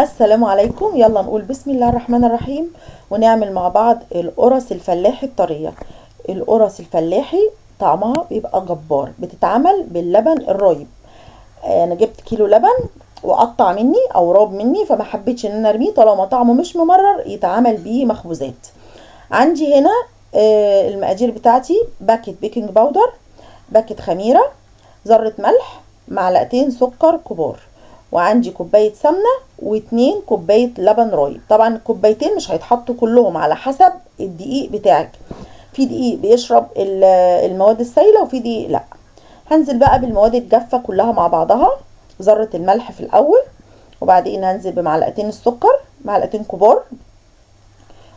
السلام عليكم. يلا نقول بسم الله الرحمن الرحيم ونعمل مع بعض القرص الفلاحي الطرية. القرص الفلاحي طعمها بيبقى جبار، بتتعمل باللبن الرايب. انا جبت كيلو لبن وقطع مني او راب مني، فما حبيتش ان انا ارميه طالما طعمه مش ممرر يتعمل بيه مخبوزات. عندي هنا المقادير بتاعتي: باكت بيكنج باودر، باكت خميرة، ذرة ملح، معلقتين سكر كبار، وعندي كوباية سمنة واتنين كوباية لبن رايب. طبعا الكوبايتين مش هيتحطوا كلهم، على حسب الدقيق بتاعك. في دقيق بيشرب المواد السائلة وفي دقيق لا. هنزل بقى بالمواد الجافة كلها مع بعضها. ذرة الملح في الأول، وبعدين هنزل بمعلقتين السكر، معلقتين كبار،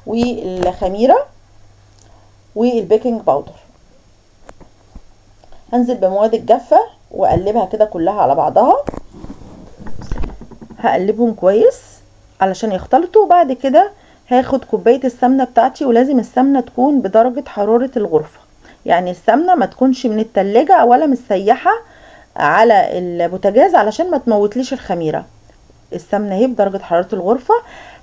والخميرة والبيكنج باودر. هنزل بمواد الجافة واقلبها كده كلها على بعضها. هقلبهم كويس علشان يختلطوا. وبعد كده هاخد كوباية السمنة بتاعتي، ولازم السمنة تكون بدرجة حرارة الغرفة، يعني السمنة ما تكونش من التلاجة ولا متسيحة على البوتاجاز علشان ما تموتليش الخميرة. السمنة هي بدرجة حرارة الغرفة.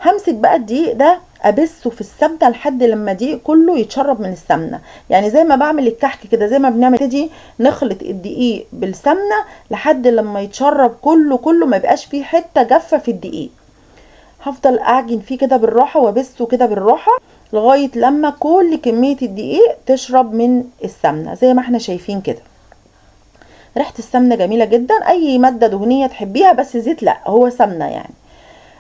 همسك بقى الدقيق ده ابسه في السمنه لحد لما الدقيق كله يتشرب من السمنه، يعني زي ما بعمل الكحك كده، زي ما بنعمل تدي نخلط الدقيق بالسمنه لحد لما يتشرب كله ما يبقاش فيه حته جافه في الدقيق. هفضل اعجن فيه كده بالراحه وابسه كده بالراحه لغايه لما كل كميه الدقيق تشرب من السمنه زي ما احنا شايفين كده. ريحه السمنه جميله جدا، اي ماده دهنيه تحبيها، بس زيت لا، هو سمنه يعني.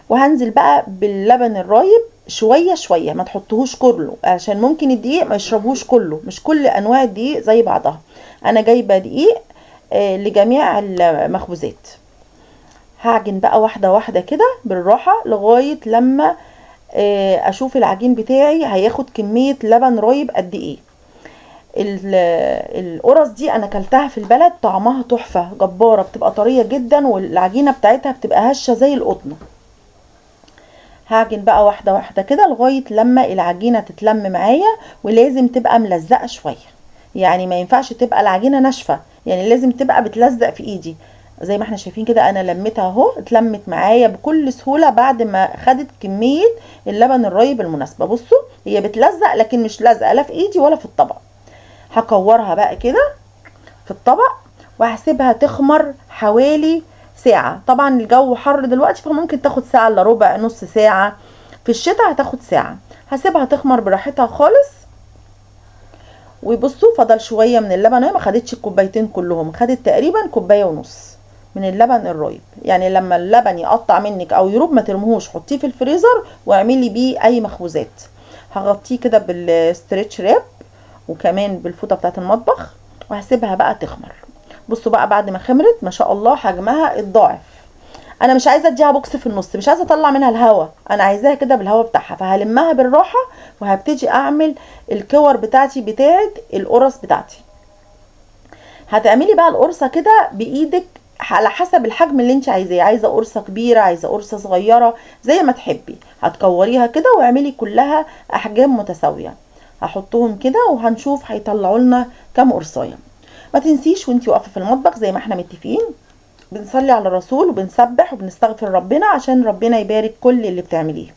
وهنزل بقى باللبن الرايب شويه شويه، ما تحطوهوش كله عشان ممكن الدقيق ما يشربوش كله، مش كل انواع الدقيق زي بعضها. انا جايبه دقيق لجميع المخبوزات. هعجن بقى واحده واحده كده بالراحه لغايه لما اشوف العجين بتاعي هياخد كميه لبن رايب قد ايه. القرص دي انا كلتها في البلد، طعمها تحفه جباره، بتبقى طريه جدا والعجينه بتاعتها بتبقى هشه زي القطن. هعجن بقى واحده واحده كده لغايه لما العجينه تتلم معايا، ولازم تبقى ملزقه شويه، يعني ما ينفعش تبقى العجينه ناشفه، يعني لازم تبقى بتلزق في ايدي. زي ما احنا شايفين كده انا لميتها اهو، اتلمت معايا بكل سهوله بعد ما خدت كميه اللبن الرايب المناسبه. بصوا هي بتلزق لكن مش لازقه لا في ايدي ولا في الطبق. هكورها بقى كده في الطبق وهسيبها تخمر حوالي ساعة. طبعا الجو حر دلوقتي فممكن تاخد ساعة الا ربع، نص ساعة. في الشتاء هتاخد ساعة. هسيبها تخمر براحتها خالص. وبصوا فضل شوية من اللبن، هي ما خدتش الكوبايتين كلهم، خدت تقريبا كوباية ونص من اللبن الرايب. يعني لما اللبن يقطع منك او يروب ما ترموهوش، حطيه في الفريزر واعملي بيه اي مخبوزات. هغطيه كده بالستريتش راب وكمان بالفوطة بتاعت المطبخ وهسيبها بقى تخمر. بصوا بقى بعد ما خمرت ما شاء الله حجمها اتضاعف. انا مش عايزه اديها بوكس في النص، مش عايزه اطلع منها الهواء، انا عايزاها كده بالهواء بتاعها. فهلمها بالراحه وهبتدي اعمل الكور بتاعتي بتاعت القرص بتاعتي. هتعملي بقى القرصه كده بايدك على حسب الحجم اللي انت عايزاه، عايزه قرصه كبيره، عايزه قرصه صغيره، زي ما تحبي. هتكوريها كده واعملي كلها احجام متساويه. هحطهم كده وهنشوف هيطلعوا لنا كام قرصايه. ما تنسيش وانتي واقفه في المطبخ زي ما احنا متفقين بنصلي على الرسول وبنسبح وبنستغفر ربنا عشان ربنا يبارك كل اللي بتعمليه.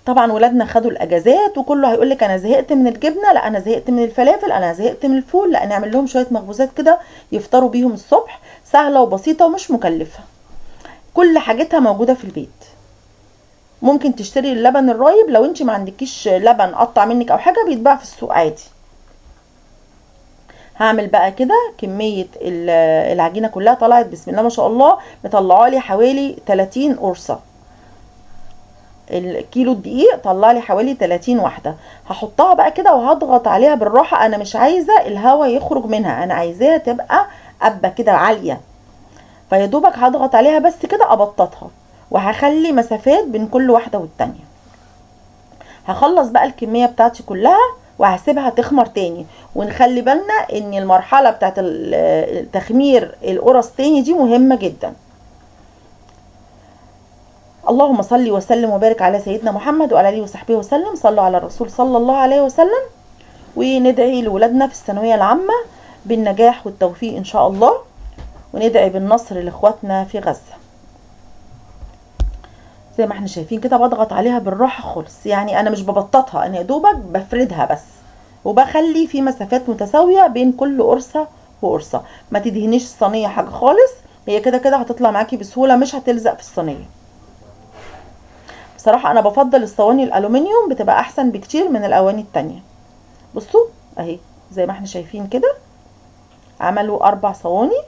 طبعا ولادنا خدوا الاجازات وكله هيقولك انا زهقت من الجبنه، لا انا زهقت من الفلافل، انا زهقت من الفول، لا نعمل لهم شويه مخبوزات كده يفطروا بيهم الصبح، سهله وبسيطه ومش مكلفه. كل حاجتها موجوده في البيت. ممكن تشتري اللبن الرايب، لو انت ما عندكيش لبن قطع منك او حاجه بيتباع في السوق عادي. هعمل بقى كده كمية العجينة كلها طلعت بسم الله ما شاء الله، مطلعه لي حوالي 30 قرصة. الكيلو الدقيق طلع لي حوالي 30 واحدة. هحطها بقى كده وهضغط عليها بالراحة، انا مش عايزة الهواء يخرج منها، انا عايزاها تبقى قبة كده عالية. فيدوبك هضغط عليها بس كده ابططها، وهخلي مسافات بين كل واحدة والتانية. هخلص بقى الكمية بتاعتي كلها وهسيبها تخمر تاني. ونخلي بالنا ان المرحلة بتاعت تخمير القرص تاني دي مهمة جدا. اللهم صل وسلم وبارك على سيدنا محمد وعلى اله وصحبه وسلم. صلوا على الرسول صلى الله عليه وسلم. وندعي لولادنا في الثانوية العامة بالنجاح والتوفيق ان شاء الله، وندعي بالنصر لاخواتنا في غزة. زي ما احنا شايفين كده بضغط عليها بالراحة خالص، يعني انا مش ببططها، انا يا دوبك بفردها بس، وبخلي في مسافات متساوية بين كل قرصة وقرصة. ما تدهنيش الصينية حاجة خالص، هي كده كده هتطلع معاكي بسهولة، مش هتلزق في الصينية. بصراحة انا بفضل الصواني الالومنيوم، بتبقى احسن بكتير من الاواني التانية. بصوا اهي زي ما احنا شايفين كده عملوا 4 صواني.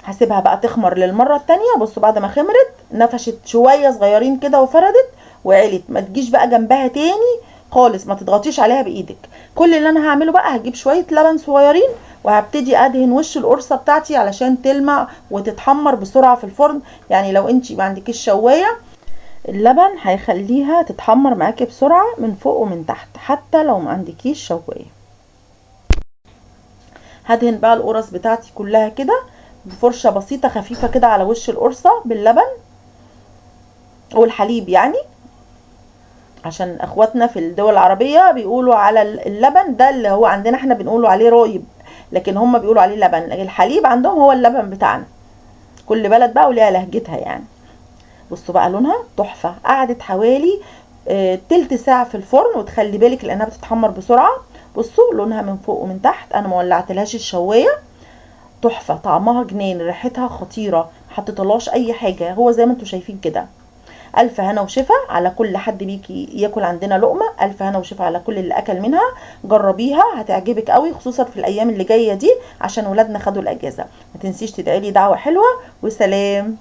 هسيبها بقى تخمر للمرة التانية. بصوا بعد ما خمرت نفشت شوية صغيرين كده وفردت وعلت، ما تجيش بقى جنبها تاني خالص، ما تضغطيش عليها بايدك. كل اللي انا هعمله بقى هجيب شوية لبن صغيرين وهبتدي ادهن وش القرصة بتاعتي علشان تلمع وتتحمر بسرعة في الفرن. يعني لو انتي ما عندكيش شواية، اللبن هيخليها تتحمر معاكي بسرعة من فوق ومن تحت، حتى لو ما عندكيش شواية. هدهن بقى القرص بتاعتي كلها كده بفرشة بسيطة خفيفة كده على وش القرصة باللبن والحليب، يعني عشان اخواتنا في الدول العربية بيقولوا على اللبن ده اللي هو عندنا احنا بنقولوا عليه رايب، لكن هم بيقولوا عليه لبن. الحليب عندهم هو اللبن بتاعنا. كل بلد بقى وليها لهجتها يعني. بصوا بقى لونها تحفة. قعدت حوالي تلت ساعة في الفرن، وتخلي بالك لانها بتتحمر بسرعة. بصوا لونها من فوق ومن تحت، انا ما ولعتلهاش الشواية. تحفة، طعمها جنان، ريحتها خطيرة، محطتلهاش اي حاجة، هو زي ما انتوا شايفين كده. الف هنا وشفا على كل حد بيجي ياكل عندنا لقمة. الف هنا وشفا على كل اللي اكل منها. جربيها هتعجبك قوي، خصوصا في الايام اللي جاية دي عشان ولادنا خدوا الاجازة. ما تنسيش تدعيلي دعوة حلوة، وسلام.